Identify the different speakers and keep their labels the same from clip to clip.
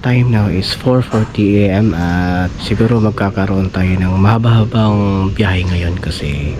Speaker 1: time now is 4:40 AM at siguro magkakaroon tayo ng mahaba-habang biyahe ngayon kasi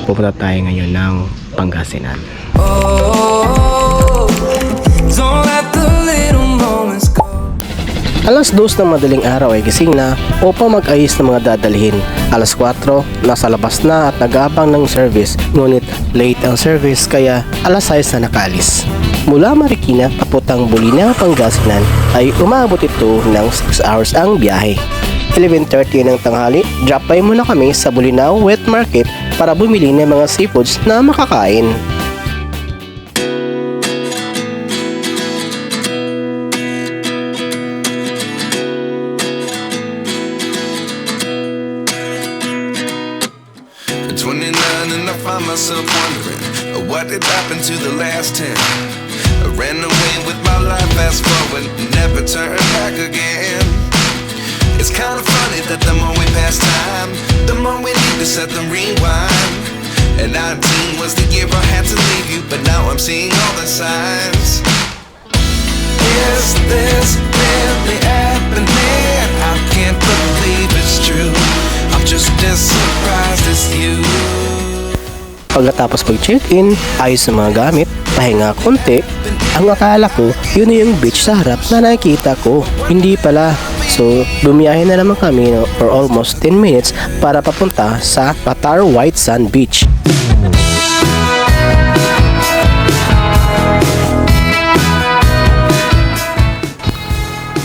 Speaker 1: pupunta tayo ngayon ng Pangasinan.
Speaker 2: Don't let the little moments go.
Speaker 1: Alas 2 ng madaling araw ay gising na upang mag-ayos ng mga dadalhin. Alas 4, nasa labas na at nag-aabang ng service, ngunit late ang service kaya alas 6 na nakalis. Mula Marikina papuntang Bolinao, Pangasinan ay umabot ito ng 6 hours ang biyahe. 11:30 ng tanghali, drop by muna kami sa Bolinao Wet Market para bumili ng mga seafoods na makakain.
Speaker 2: At 29 and I find myself wondering what did happen to the last 10. I ran away with my life, fast forward, never turn back again. It's kind of funny that the more we pass time, the more we need to set them rewind. And 19 was the year I had to leave you, but now I'm seeing all the signs. Is this really happening? I can't believe it's true. I'm just as surprised as you.
Speaker 1: Pagkatapos pag-check-in, ayos ng mga gamit, pahinga konti, ang akala ko, yun na yung beach sa harap na nakikita ko. Hindi pala. So, bumiyahe na naman kami for almost 10 minutes para papunta sa Patar White Sand Beach.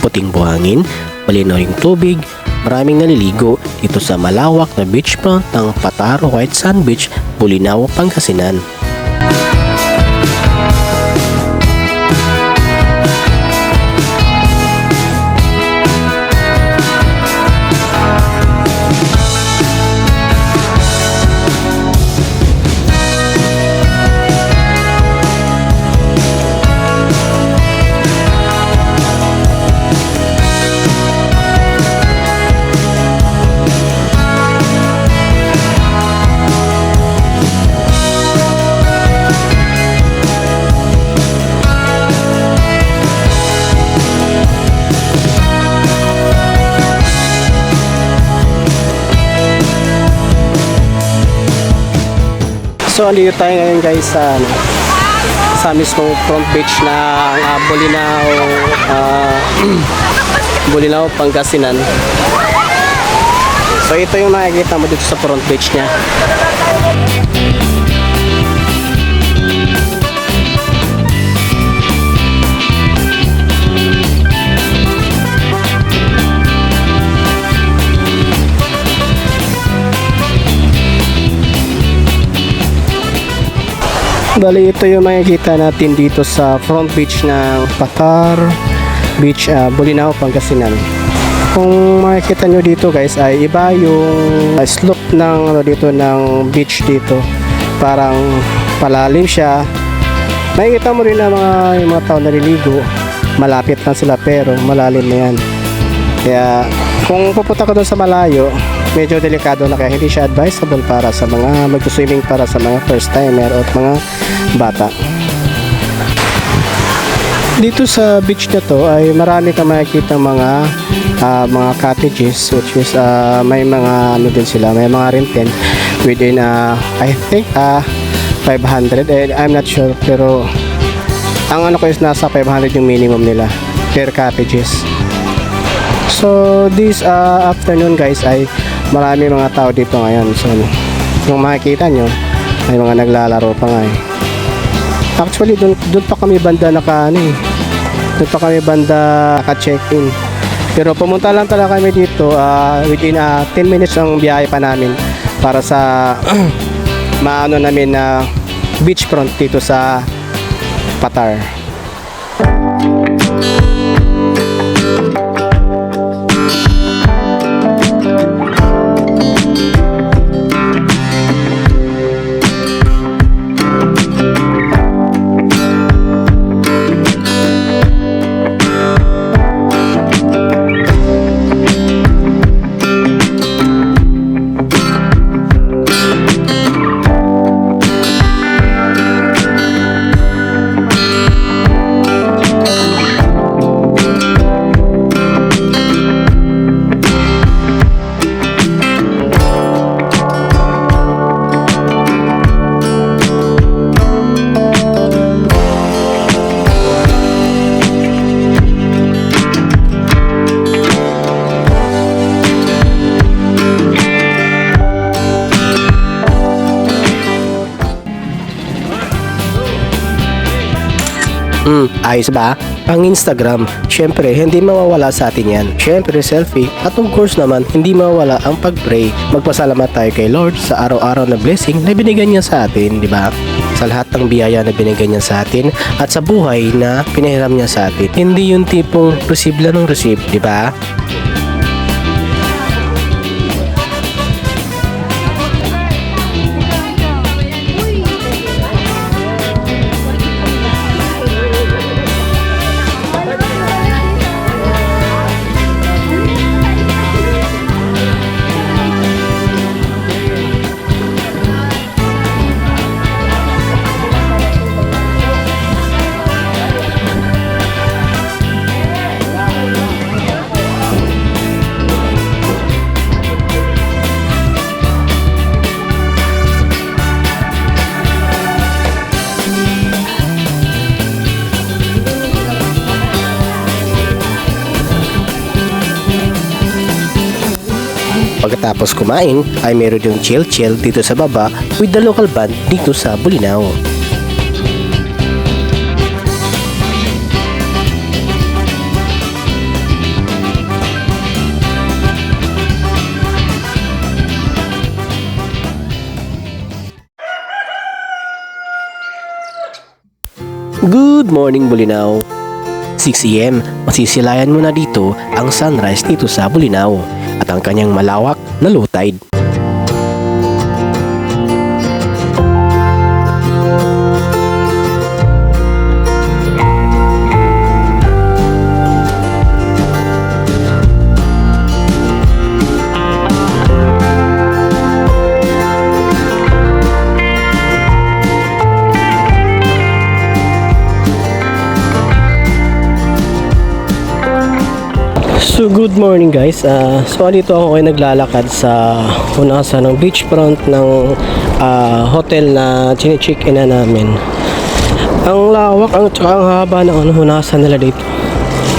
Speaker 1: Puting buhangin, malinaw yung tubig, maraming naliligo dito sa malawak na beachfront ng Patar White Sand Beach, Bolinao, Pangasinan. So, andito tayo ngayon guys sa mismong front beach ng Bolinao, Pangasinan. So, ito yung nakikita mo dito sa front beach niya. Bali, ito yung makikita natin dito sa front beach ng Patar Beach, Bolinao, Pangasinan. Kung makikita nyo dito guys ay iba yung slope ng dito ng beach dito. Parang palalim siya. Makikita mo rin na yung mga tao naliligo. Malapit lang sila pero malalim na yan. Kaya kung pupunta ka doon sa malayo, medyo delikado na kaya hindi siya advisable para sa mga mag-swimming para sa mga first timer o mga bata. Dito sa beach na to ay marami kang makikita mga cottages which is may mga ano din sila, may mga rented within I think 500 and I'm not sure pero ang ano ko is nasa 500 yung minimum nila per cottages. So this afternoon guys ay marami mga tao dito ngayon. So kung makikita nyo may mga naglalaro pa nga eh. Actually doon pa kami banda doon pa kami banda naka-check-in. Pero pumunta lang talaga kami dito within 10 minutes ang biyahe pa namin para sa maano namin na beachfront dito sa Patar. Ayos ba? Ang Instagram, syempre hindi mawawala sa atin yan. Syempre selfie at of course naman hindi mawawala ang pag-pray. Magpasalamat tayo kay Lord sa araw-araw na blessing na binigyan niya sa atin, di ba? Sa lahat ng biyaya na binigyan niya sa atin at sa buhay na pinahiram niya sa atin. Hindi yung tipong receive lang ng receive, di ba? Pagkatapos kumain ay meron yung chill dito sa baba with the local band dito sa Bolinao. Good morning Bolinao! 6 AM, masisilayan mo na dito ang sunrise dito sa Bolinao at ang kanyang malawak na low tide. So good morning guys, so dito ako ay naglalakad sa hunasan ng beachfront ng hotel na chine-check-in na namin. Ang lawak, ang haba ng hunasan nila dito.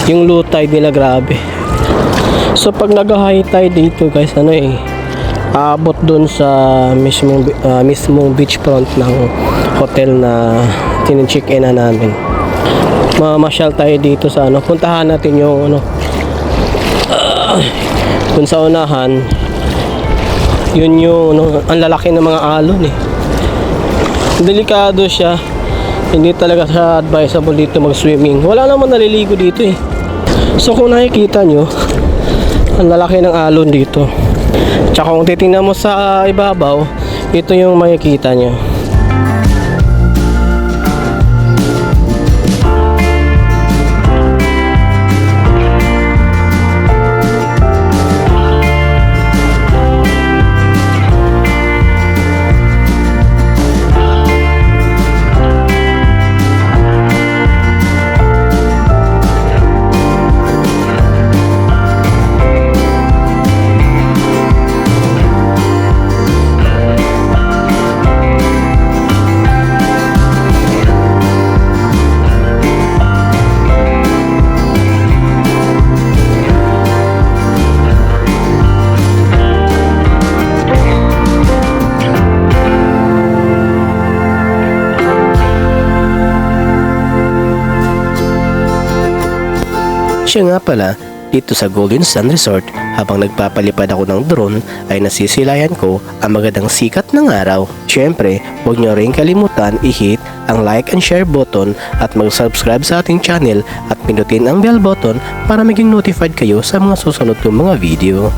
Speaker 1: Yung low tide nila grabe. So pag nag-high tide dito guys, abot dun sa mismong beachfront ng hotel na chine-check-in na namin. Mamasyal tayo dito sa puntahan natin yung kung sa unahan yun yung ang lalaki ng mga alon delikado siya, hindi talaga siya advisable dito mag swimming, wala naman naliligo dito so kung nakikita nyo ang lalaki ng alon dito, tsaka kung titingnan mo sa ibabaw ito yung makikita nyo. Siya nga pala, dito sa Golden Sun Resort, habang nagpapalipad ako ng drone ay nasisilayan ko ang magandang sikat ng araw. Siyempre, huwag nyo rin kalimutan i-hit ang like and share button at mag-subscribe sa ating channel at pindutin ang bell button para maging notified kayo sa mga susunod kong mga video.